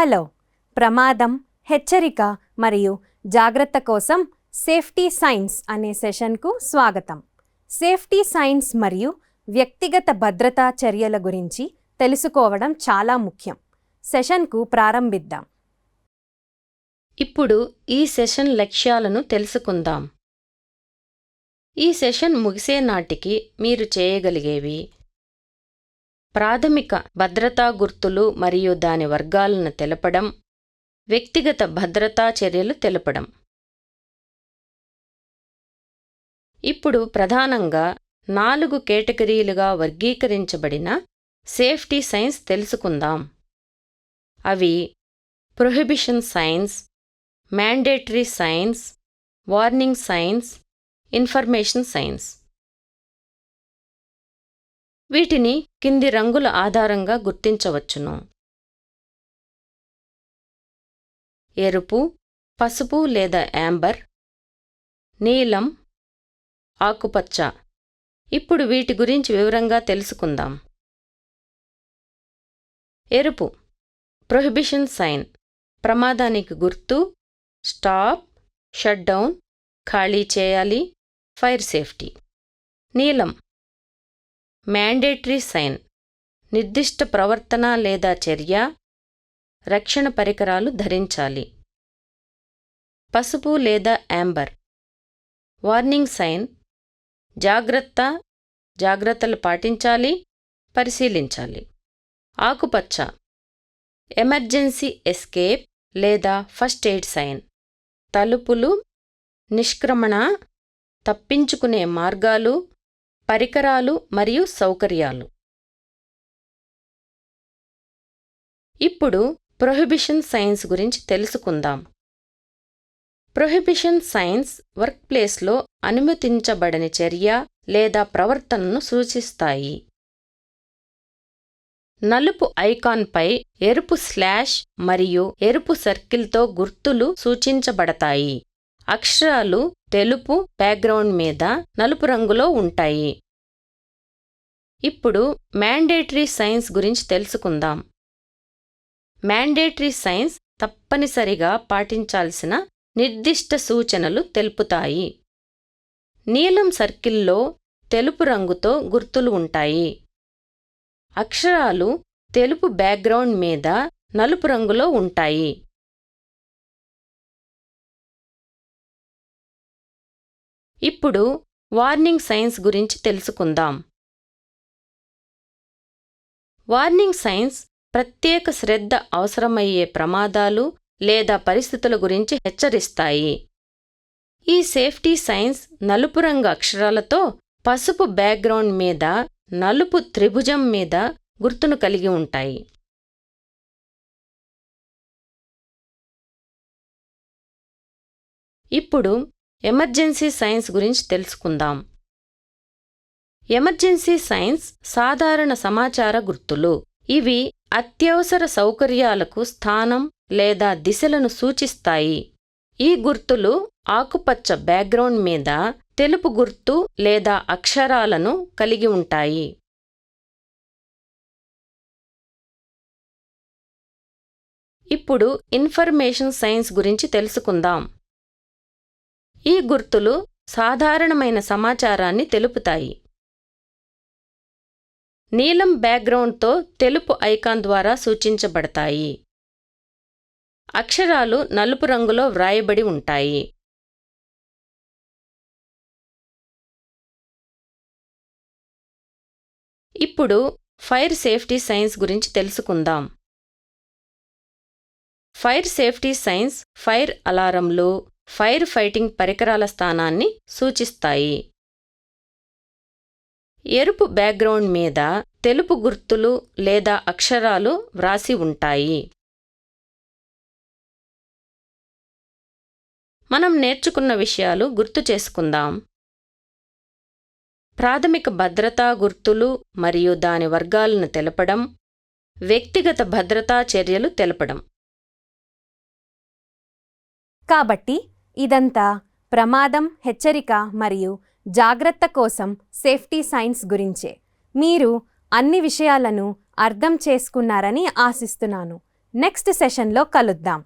Hello, ప్రమాదం, హెచ్చరిక మరియు జాగ్రత్త కోసం సేఫ్టీ సైన్స్ అనే సెషన్కు స్వాగతం. సేఫ్టీ సైన్స్ మరియు వ్యక్తిగత భద్రతా చర్యల గురించి తెలుసుకోవడం చాలా ముఖ్యం. సెషన్కు ప్రారంభిద్దాం. ఇప్పుడు ఈ సెషన్ లక్ష్యాలను తెలుసుకుందాం. ఈ సెషన్ ముగిసే నాటికి మీరు చేయగలిగేవి: ప్రాథమిక భద్రతా గుర్తులు మరియు దాని వర్గాలను తెలపడం, వ్యక్తిగత భద్రతా చర్యలు తెలపడం. ఇప్పుడు ప్రధానంగా 4 కేటగిరీలుగా వర్గీకరించబడిన సేఫ్టీ సైన్స్ తెలుసుకుందాం. అవి prohibition science, mandatory science, warning signs, information science. వీటిని కింది రంగుల ఆధారంగా గుర్తించవచ్చును: ఎరుపు, పసుపు లేదా యాంబర్, నీలం, ఆకుపచ్చ. ఇప్పుడు వీటి గురించి వివరంగా తెలుసుకుందాం. ఎరుపు ప్రొహిబిషన్ సైన్, ప్రమాదానికి గుర్తు, స్టాప్, షట్ డౌన్, ఖాళీ చేయాలి, ఫైర్ సేఫ్టీ. నీలం మ్యాండేటరీ సైన్, నిర్దిష్ట ప్రవర్తన లేదా చర్య, రక్షణ పరికరాలు ధరించాలి. పసుపు లేదా యాంబర్ వార్నింగ్ సైన్, జాగ్రత్తలు పాటించాలి, పరిశీలించాలి. ఆకుపచ్చ ఎమర్జెన్సీ ఎస్కేప్ లేదా ఫస్ట్ ఎయిడ్ సైన్, తలుపులు, నిష్క్రమణ, తప్పించుకునే మార్గాలు, పరికరాలు మరియు సౌకర్యాలు. ఇప్పుడు ప్రొహిబిషన్ సైన్స్ గురించి తెలుసుకుందాం. ప్రొహిబిషన్ సైన్స్ వర్క్ప్లేస్లో అనుమతించబడని చర్య లేదా ప్రవర్తనను సూచిస్తాయి. నలుపు ఐకాన్పై ఎరుపు స్లాష్ మరియు ఎరుపు సర్కిల్తో గుర్తులు సూచించబడతాయి. అక్షరాలు తెలుపు బ్యాక్గ్రౌండ్ మీద నలుపు రంగులో ఉంటాయి. ఇప్పుడు మ్యాండేటరీ సైన్స్ గురించి తెలుసుకుందాం. మ్యాండేటరీ సైన్స్ తప్పనిసరిగా పాటించాల్సిన నిర్దిష్ట సూచనలు తెలుపుతాయి. నీలం సర్కిల్లో తెలుపు రంగుతో గుర్తులు ఉంటాయి. అక్షరాలు తెలుపు బ్యాక్గ్రౌండ్ మీద నలుపు రంగులో ఉంటాయి. ఇప్పుడు వార్నింగ్ సైన్స్ గురించి తెలుసుకుందాం. వార్నింగ్ సైన్స్ ప్రత్యేక శ్రద్ధ అవసరమయ్యే ప్రమాదాలు లేదా పరిస్థితుల గురించి హెచ్చరిస్తాయి. ఈ సేఫ్టీ సైన్స్ నలుపు రంగు అక్షరాలతో పసుపు బ్యాక్గ్రౌండ్ మీద నలుపు త్రిభుజం మీద గుర్తును కలిగి ఉంటాయి. ఇప్పుడు ఎమర్జెన్సీ సైన్స్ గురించి తెలుసుకుందాం. ఎమర్జెన్సీ సైన్స్ సాధారణ సమాచార గుర్తులు. ఇవి అత్యవసర సౌకర్యాలకు స్థానం లేదా దిశలను సూచిస్తాయి. ఈ గుర్తులు ఆకుపచ్చ బ్యాక్గ్రౌండ్ మీద తెలుపు గుర్తు లేదా అక్షరాలను కలిగి ఉంటాయి. ఇప్పుడు ఇన్ఫర్మేషన్ సైన్స్ గురించి తెలుసుకుందాం. ఈ గుర్తులు సాధారణమైన సమాచారాన్ని తెలుపుతాయి. నీలం బ్యాక్గ్రౌండ్తో తెలుపు ఐకాన్ ద్వారా సూచించబడతాయి. అక్షరాలు నలుపు రంగులో వ్రాయబడి ఉంటాయి. ఇప్పుడు ఫైర్ సేఫ్టీ సైన్స్ గురించి తెలుసుకుందాం. ఫైర్ సేఫ్టీ సైన్స్ ఫైర్ అలారంలు, ఫైర్ ఫైటింగ్ పరికరాల స్థానాన్ని సూచిస్తాయి. ఎరుపు బ్యాక్గ్రౌండ్ మీద తెలుపు గుర్తులు లేదా అక్షరాలు వ్రాసి ఉంటాయి. మనం నేర్చుకున్న విషయాలు గుర్తు చేసుకుందాం. ప్రాథమిక భద్రతా గుర్తులు మరియు దాని వర్గాలను తెలపడం, వ్యక్తిగత భద్రతా చర్యలు తెలపడం. కాబట్టి ఇదంతా ప్రమాదం, హెచ్చరిక మరియు జాగ్రత్త కోసం సేఫ్టీ సైన్స్ గురించే. మీరు అన్ని విషయాలను అర్థం చేసుకున్నారని ఆశిస్తున్నాను. నెక్స్ట్ సెషన్లో కలుద్దాం.